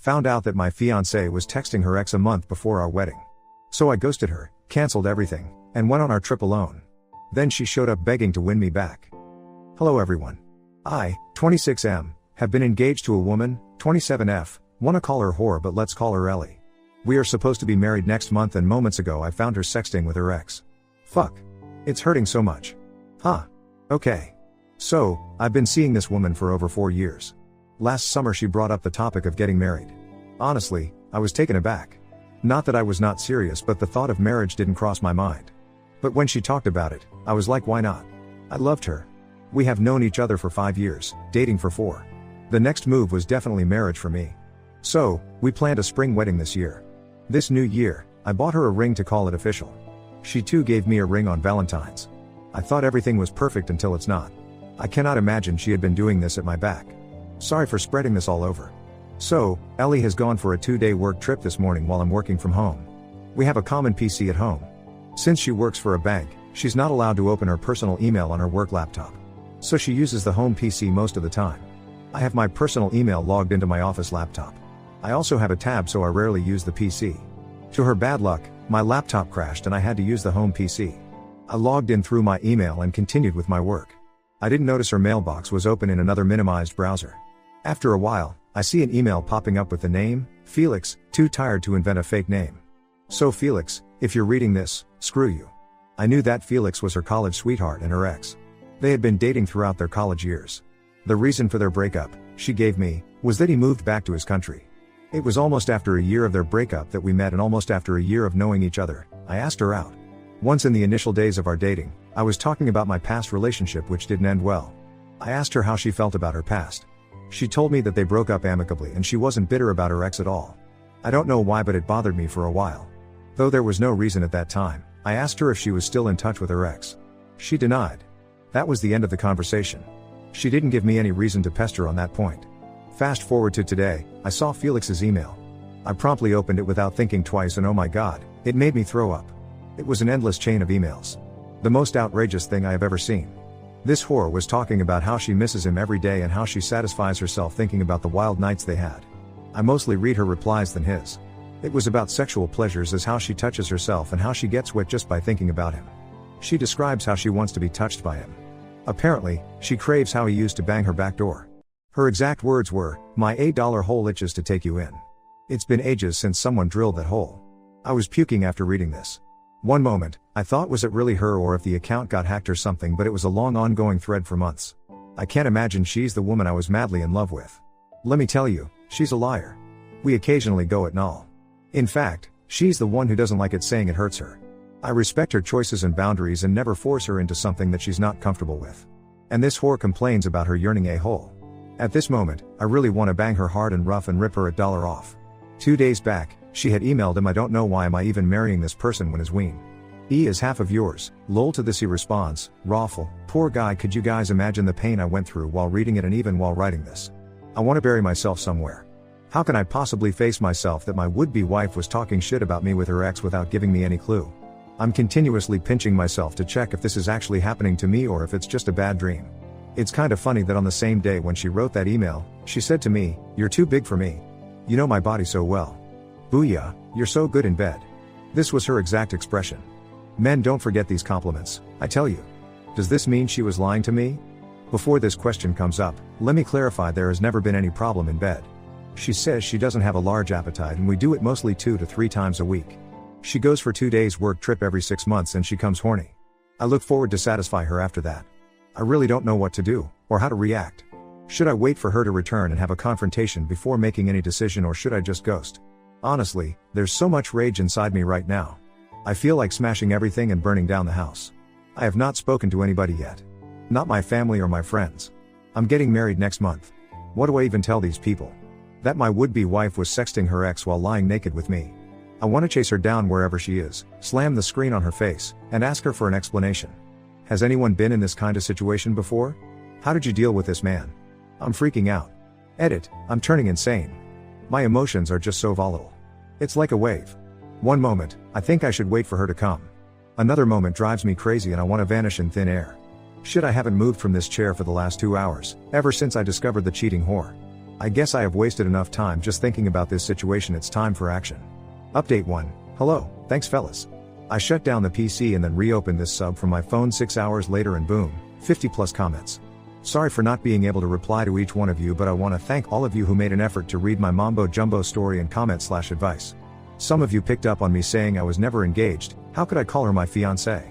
Found out that my fiancée was texting her ex a month before our wedding. So I ghosted her, cancelled everything, and went on our trip alone. Then she showed up begging to win me back. Hello everyone. I, 26M, have been engaged to a woman, 27F, wanna call her whore but let's call her Ellie. We are supposed to be married next month and moments ago I found her sexting with her ex. Fuck. It's hurting so much. Huh. Okay. So, I've been seeing this woman for over 4 years. Last summer she brought up the topic of getting married. Honestly, I was taken aback. Not that I was not serious, but the thought of marriage didn't cross my mind. But when she talked about it, I was like, why not? I loved her. We have known each other for 5 years, dating for 4. The next move was definitely marriage for me. So, we planned a spring wedding this year. This new year, I bought her a ring to call it official. She too gave me a ring on Valentine's. I thought everything was perfect until it's not. I cannot imagine she had been doing this at my back. Sorry for spreading this all over. So, Ellie has gone for a 2-day work trip this morning while I'm working from home. We have a common PC at home. Since she works for a bank, she's not allowed to open her personal email on her work laptop. So she uses the home PC most of the time. I have my personal email logged into my office laptop. I also have a tab so I rarely use the PC. To her bad luck, my laptop crashed and I had to use the home PC. I logged in through my email and continued with my work. I didn't notice her mailbox was open in another minimized browser. After a while, I see an email popping up with the name, Felix, too tired to invent a fake name. So Felix, if you're reading this, screw you. I knew that Felix was her college sweetheart and her ex. They had been dating throughout their college years. The reason for their breakup, she gave me, was that he moved back to his country. It was almost after a year of their breakup that we met, and almost after a year of knowing each other, I asked her out. Once in the initial days of our dating, I was talking about my past relationship which didn't end well. I asked her how she felt about her past. She told me that they broke up amicably and she wasn't bitter about her ex at all. I don't know why, but it bothered me for a while. Though there was no reason at that time, I asked her if she was still in touch with her ex. She denied. That was the end of the conversation. She didn't give me any reason to pester on that point. Fast forward to today, I saw Felix's email. I promptly opened it without thinking twice, and oh my god, it made me throw up. It was an endless chain of emails. The most outrageous thing I have ever seen. This whore was talking about how she misses him every day and how she satisfies herself thinking about the wild nights they had. I mostly read her replies than his. It was about sexual pleasures, as how she touches herself and how she gets wet just by thinking about him. She describes how she wants to be touched by him. Apparently, she craves how he used to bang her back door. Her exact words were, "My $8 hole itches to take you in." It's been ages since someone drilled that hole. I was puking after reading this. One moment, I thought, was it really her, or if the account got hacked or something, but it was a long ongoing thread for months. I can't imagine she's the woman I was madly in love with. Let me tell you, she's a liar. We occasionally go at null. In fact, she's the one who doesn't like it saying it hurts her. I respect her choices and boundaries and never force her into something that she's not comfortable with. And this whore complains about her yearning a hole. At this moment, I really want to bang her hard and rough and rip her $1 off. 2 days back, she had emailed him, "I don't know why am I even marrying this person when is ween. E is half of yours." Lol. To this he responds, "Rawful, poor guy, could you guys imagine the pain I went through while reading it and even while writing this? I want to bury myself somewhere. How can I possibly face myself that my would-be wife was talking shit about me with her ex without giving me any clue? I'm continuously pinching myself to check if this is actually happening to me or if it's just a bad dream." It's kind of funny that on the same day when she wrote that email, she said to me, "You're too big for me. You know my body so well. Booyah, you're so good in bed." This was her exact expression. Men don't forget these compliments, I tell you. Does this mean she was lying to me? Before this question comes up, let me clarify, there has never been any problem in bed. She says she doesn't have a large appetite and we do it mostly 2 to 3 times a week. She goes for 2 days work trip every 6 months and she comes horny. I look forward to satisfy her after that. I really don't know what to do, or how to react. Should I wait for her to return and have a confrontation before making any decision, or should I just ghost? Honestly, there's so much rage inside me right now. I feel like smashing everything and burning down the house. I have not spoken to anybody yet. Not my family or my friends. I'm getting married next month. What do I even tell these people? That my would-be wife was sexting her ex while lying naked with me. I want to chase her down wherever she is, slam the screen on her face, and ask her for an explanation. Has anyone been in this kind of situation before? How did you deal with this man? I'm freaking out. Edit, I'm turning insane. My emotions are just so volatile. It's like a wave. One moment, I think I should wait for her to come. Another moment drives me crazy and I want to vanish in thin air. Shit, I haven't moved from this chair for the last 2 hours, ever since I discovered the cheating whore. I guess I have wasted enough time just thinking about this situation. It's time for action. Update 1. Hello, thanks fellas. I shut down the PC and then reopened this sub from my phone 6 hours later and boom, 50 plus comments. Sorry for not being able to reply to each one of you, but I want to thank all of you who made an effort to read my mambo jumbo story and comment/advice. Some of you picked up on me saying I was never engaged. How could I call her my fiancée?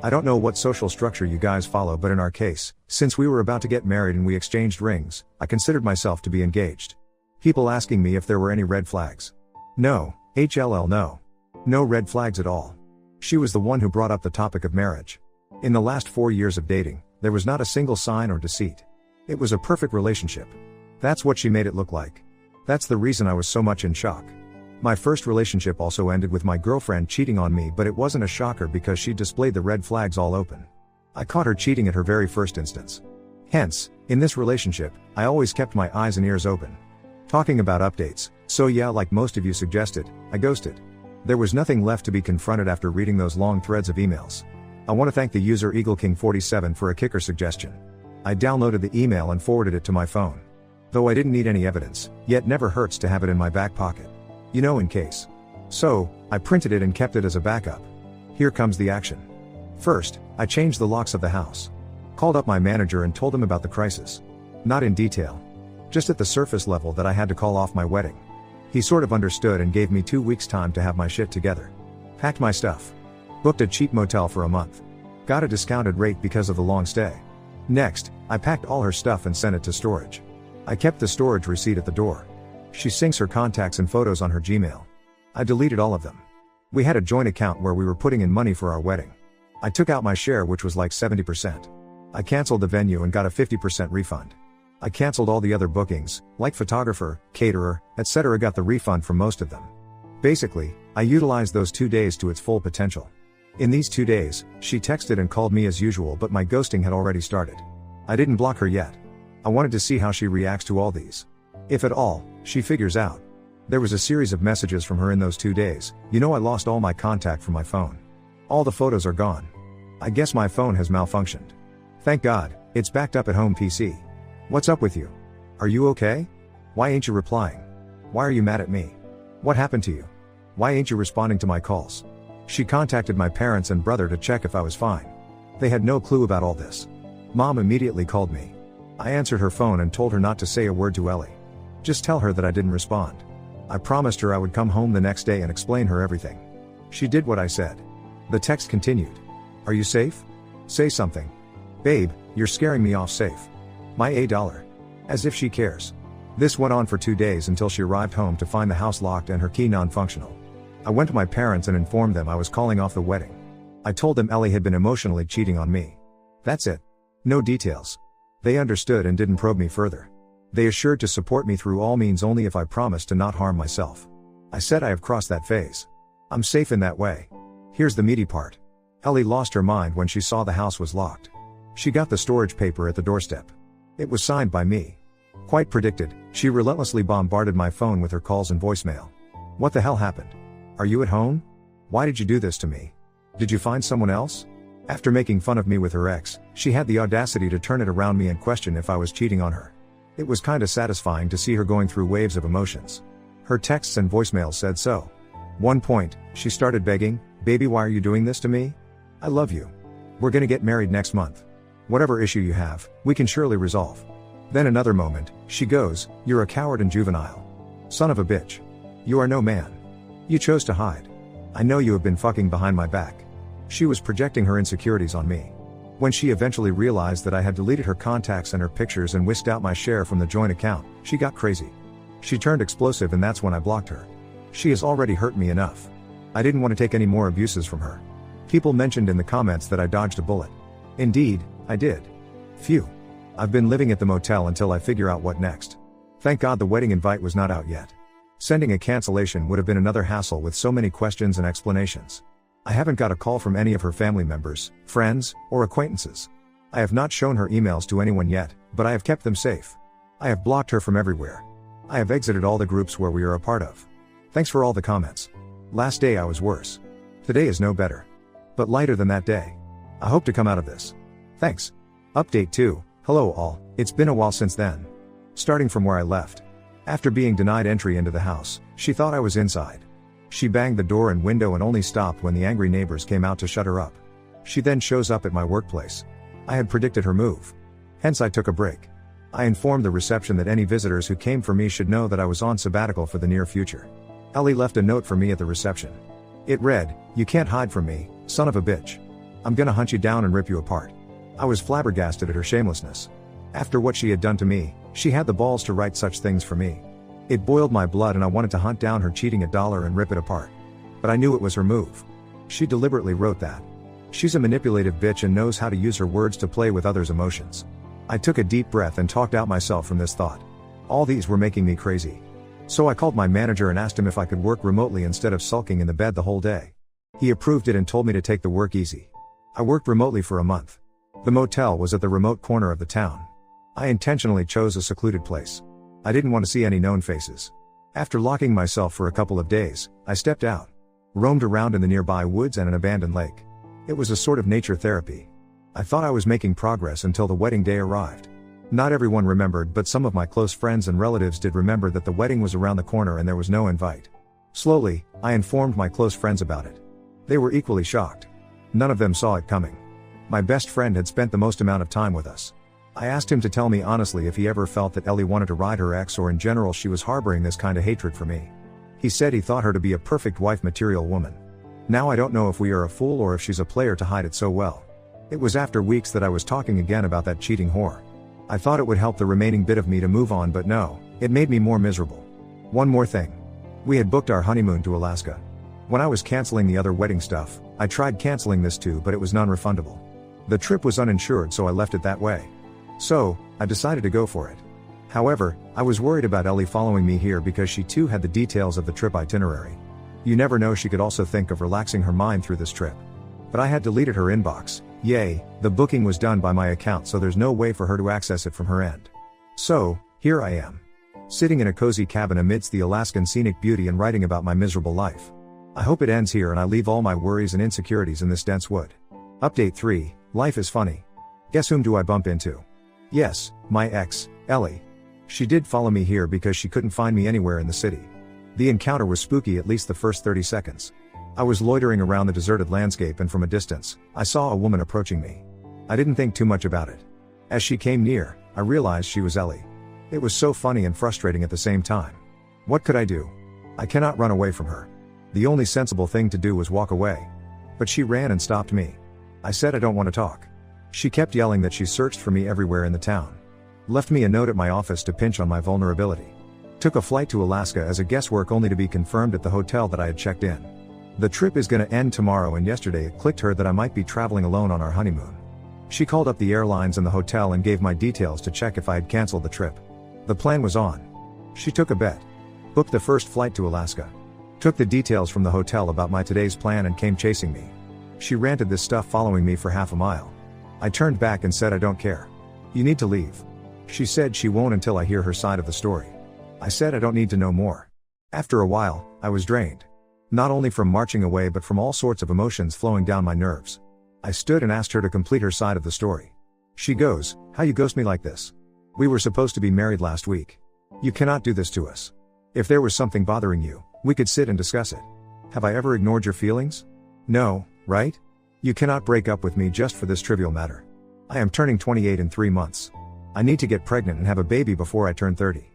I don't know what social structure you guys follow, but in our case, since we were about to get married and we exchanged rings, I considered myself to be engaged. People asking me if there were any red flags. No, HLL no. No red flags at all. She was the one who brought up the topic of marriage. In the last 4 years of dating, there was not a single sign or deceit. It was a perfect relationship. That's what she made it look like. That's the reason I was so much in shock. My first relationship also ended with my girlfriend cheating on me, but it wasn't a shocker because she displayed the red flags all open. I caught her cheating at her very first instance. Hence, in this relationship, I always kept my eyes and ears open. Talking about updates, so yeah, like most of you suggested, I ghosted. There was nothing left to be confronted after reading those long threads of emails. I want to thank the user EagleKing47 for a kicker suggestion. I downloaded the email and forwarded it to my phone. Though I didn't need any evidence, yet never hurts to have it in my back pocket. You know, in case. So, I printed it and kept it as a backup. Here comes the action. First, I changed the locks of the house. Called up my manager and told him about the crisis. Not in detail. Just at the surface level that I had to call off my wedding. He sort of understood and gave me 2 weeks time to have my shit together. Packed my stuff. Booked a cheap motel for a month. Got a discounted rate because of the long stay. Next, I packed all her stuff and sent it to storage. I kept the storage receipt at the door. She syncs her contacts and photos on her Gmail. I deleted all of them. We had a joint account where we were putting in money for our wedding. I took out my share, which was like 70%. I canceled the venue and got a 50% refund. I canceled all the other bookings, like photographer, caterer, etc. Got the refund from most of them. Basically, I utilized those 2 days to its full potential. In these 2 days, she texted and called me as usual, but my ghosting had already started. I didn't block her yet. I wanted to see how she reacts to all these. If at all, she figures out. There was a series of messages from her in those 2 days. You know, I lost all my contact from my phone. All the photos are gone. I guess my phone has malfunctioned. Thank God, it's backed up at home PC. What's up with you? Are you okay? Why ain't you replying? Why are you mad at me? What happened to you? Why ain't you responding to my calls? She contacted my parents and brother to check if I was fine. They had no clue about all this. Mom immediately called me. I answered her phone and told her not to say a word to Ellie. Just tell her that I didn't respond. I promised her I would come home the next day and explain her everything. She did what I said. The text continued. Are you safe? Say something. Babe, you're scaring me off safe. My $1. As if she cares. This went on for 2 days until she arrived home to find the house locked and her key non-functional. I went to my parents and informed them I was calling off the wedding. I told them Ellie had been emotionally cheating on me. That's it. No details. They understood and didn't probe me further. They assured to support me through all means only if I promised to not harm myself. I said I have crossed that phase. I'm safe in that way. Here's the meaty part. Ellie lost her mind when she saw the house was locked. She got the storage paper at the doorstep. It was signed by me. Quite predicted, she relentlessly bombarded my phone with her calls and voicemail. What the hell happened? Are you at home? Why did you do this to me? Did you find someone else? After making fun of me with her ex, she had the audacity to turn it around me and question if I was cheating on her. It was kinda satisfying to see her going through waves of emotions. Her texts and voicemails said so. One point, she started begging, baby, why are you doing this to me? I love you. We're gonna get married next month. Whatever issue you have, we can surely resolve. Then another moment, she goes, you're a coward and juvenile. Son of a bitch. You are no man. You chose to hide. I know you have been fucking behind my back. She was projecting her insecurities on me. When she eventually realized that I had deleted her contacts and her pictures and whisked out my share from the joint account, she got crazy. She turned explosive and that's when I blocked her. She has already hurt me enough. I didn't want to take any more abuses from her. People mentioned in the comments that I dodged a bullet. Indeed, I did. Phew. I've been living at the motel until I figure out what next. Thank God the wedding invite was not out yet. Sending a cancellation would have been another hassle with so many questions and explanations. I haven't got a call from any of her family members, friends, or acquaintances. I have not shown her emails to anyone yet, but I have kept them safe. I have blocked her from everywhere. I have exited all the groups where we are a part of. Thanks for all the comments. Last day I was worse. Today is no better. But lighter than that day. I hope to come out of this. Thanks. Update 2. Hello all, it's been a while since then. Starting from where I left. After being denied entry into the house, she thought I was inside. She banged the door and window and only stopped when the angry neighbors came out to shut her up. She then shows up at my workplace. I had predicted her move. Hence I took a break. I informed the reception that any visitors who came for me should know that I was on sabbatical for the near future. Ellie left a note for me at the reception. It read, "You can't hide from me, son of a bitch. I'm gonna hunt you down and rip you apart." I was flabbergasted at her shamelessness. After what she had done to me, she had the balls to write such things for me. It boiled my blood and I wanted to hunt down her cheating $1 and rip it apart. But I knew it was her move. She deliberately wrote that. She's a manipulative bitch and knows how to use her words to play with others' emotions. I took a deep breath and talked out myself from this thought. All these were making me crazy. So I called my manager and asked him if I could work remotely instead of sulking in the bed the whole day. He approved it and told me to take the work easy. I worked remotely for a month. The motel was at the remote corner of the town. I intentionally chose a secluded place. I didn't want to see any known faces. After locking myself for a couple of days, I stepped out. Roamed around in the nearby woods and an abandoned lake. It was a sort of nature therapy. I thought I was making progress until the wedding day arrived. Not everyone remembered, but some of my close friends and relatives did remember that the wedding was around the corner and there was no invite. Slowly, I informed my close friends about it. They were equally shocked. None of them saw it coming. My best friend had spent the most amount of time with us. I asked him to tell me honestly if he ever felt that Ellie wanted to ride her ex or in general she was harboring this kind of hatred for me. He said he thought her to be a perfect wife material woman. Now I don't know if we are a fool or if she's a player to hide it so well. It was after weeks that I was talking again about that cheating whore. I thought it would help the remaining bit of me to move on, but no, it made me more miserable. One more thing. We had booked our honeymoon to Alaska. When I was canceling the other wedding stuff, I tried canceling this too, but it was non-refundable. The trip was uninsured, so I left it that way. So, I decided to go for it. However, I was worried about Ellie following me here because she too had the details of the trip itinerary. You never know, she could also think of relaxing her mind through this trip. But I had deleted her inbox. Yay, the booking was done by my account, so there's no way for her to access it from her end. So, here I am. Sitting in a cozy cabin amidst the Alaskan scenic beauty and writing about my miserable life. I hope it ends here and I leave all my worries and insecurities in this dense wood. Update 3, life is funny. Guess whom do I bump into? Yes, my ex, Ellie. She did follow me here because she couldn't find me anywhere in the city. The encounter was spooky at least the first 30 seconds. I was loitering around the deserted landscape and from a distance, I saw a woman approaching me. I didn't think too much about it. As she came near, I realized she was Ellie. It was so funny and frustrating at the same time. What could I do? I cannot run away from her. The only sensible thing to do was walk away. But she ran and stopped me. I said I don't want to talk. She kept yelling that she searched for me everywhere in the town. Left me a note at my office to pinch on my vulnerability. Took a flight to Alaska as a guesswork only to be confirmed at the hotel that I had checked in. The trip is gonna end tomorrow, and yesterday it clicked her that I might be traveling alone on our honeymoon. She called up the airlines and the hotel and gave my details to check if I had canceled the trip. The plan was on. She took a bet. Booked the first flight to Alaska. Took the details from the hotel about my today's plan and came chasing me. She ranted this stuff following me for half a mile. I turned back and said I don't care. You need to leave. She said she won't until I hear her side of the story. I said I don't need to know more. After a while, I was drained. Not only from marching away but from all sorts of emotions flowing down my nerves. I stood and asked her to complete her side of the story. She goes, "How you ghost me like this? We were supposed to be married last week. You cannot do this to us. If there was something bothering you, we could sit and discuss it. Have I ever ignored your feelings? No, right? You cannot break up with me just for this trivial matter. I am turning 28 in 3 months. I need to get pregnant and have a baby before I turn 30.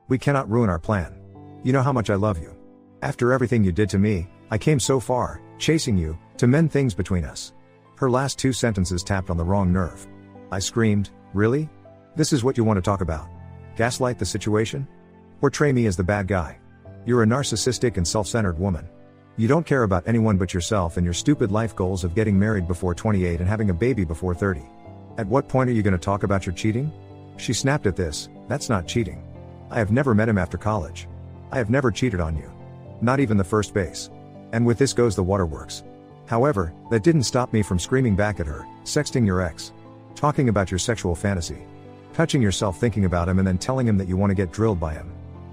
We cannot ruin our plan. You know how much I love you. After everything you did to me, I came so far, chasing you, to mend things between us." Her last 2 sentences tapped on the wrong nerve. I screamed, "Really? This is what you want to talk about? Gaslight the situation? Portray me as the bad guy? You're a narcissistic and self-centered woman. You don't care about anyone but yourself and your stupid life goals of getting married before 28 and having a baby before 30. At what point are you going to talk about your cheating?" She snapped at this. "That's not cheating. I have never met him after college. I have never cheated on you. Not even the first base. And with this goes the waterworks." However, that didn't stop me from screaming back at her, "Sexting your ex. Talking about your sexual fantasy. Touching yourself thinking about him and then telling him that you want to get drilled by him.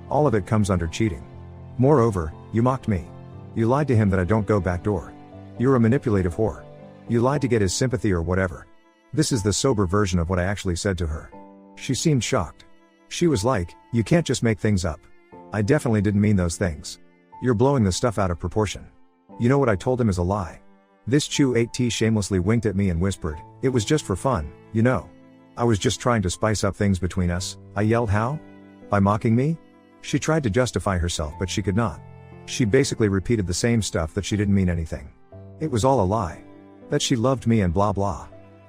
All of it comes under cheating. Moreover, you mocked me. You lied to him that I don't go backdoor. You're a manipulative whore. You lied to get his sympathy or whatever." This is the sober version of what I actually said to her. She seemed shocked. She was like, "You can't just make things up. I definitely didn't mean those things. You're blowing the stuff out of proportion. You know what I told him is a lie. This Chew 8T shamelessly winked at me and whispered, "It was just for fun, you know. I was just trying to spice up things between us." I yelled, "How? By mocking me?" She tried to justify herself, but she could not. She basically repeated the same stuff, that she didn't mean anything. It was all a lie. That she loved me and blah blah.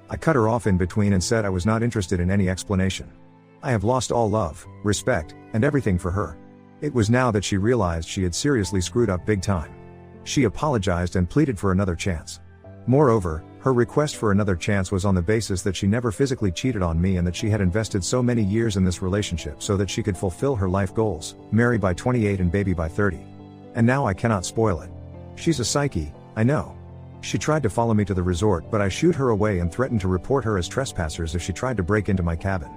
I cut her off in between and said I was not interested in any explanation. I have lost all love, respect, and everything for her. It was now that she realized she had seriously screwed up big time. She apologized and pleaded for another chance. Moreover, her request for another chance was on the basis that she never physically cheated on me and that she had invested so many years in this relationship so that she could fulfill her life goals, marry by 28 and baby by 30. And now I cannot spoil it. She's a psyche, I know. She tried to follow me to the resort, but I shooed her away and threatened to report her as trespassers if she tried to break into my cabin.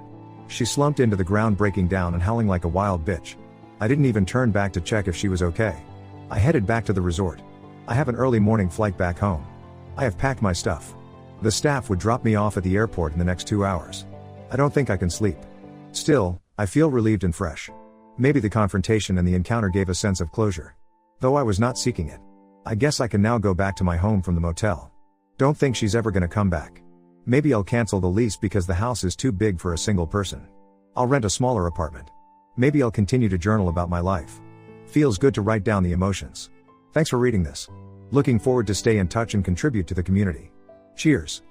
She slumped into the ground, breaking down and howling like a wild bitch. I didn't even turn back to check if she was okay. I headed back to the resort. I have an early morning flight back home. I have packed my stuff. The staff would drop me off at the airport in the next 2 hours. I don't think I can sleep. Still, I feel relieved and fresh. Maybe the confrontation and the encounter gave a sense of closure. Though I was not seeking it. I guess I can now go back to my home from the motel. Don't think she's ever gonna come back. Maybe I'll cancel the lease because the house is too big for a single person. I'll rent a smaller apartment. Maybe I'll continue to journal about my life. Feels good to write down the emotions. Thanks for reading this. Looking forward to stay in touch and contribute to the community. Cheers.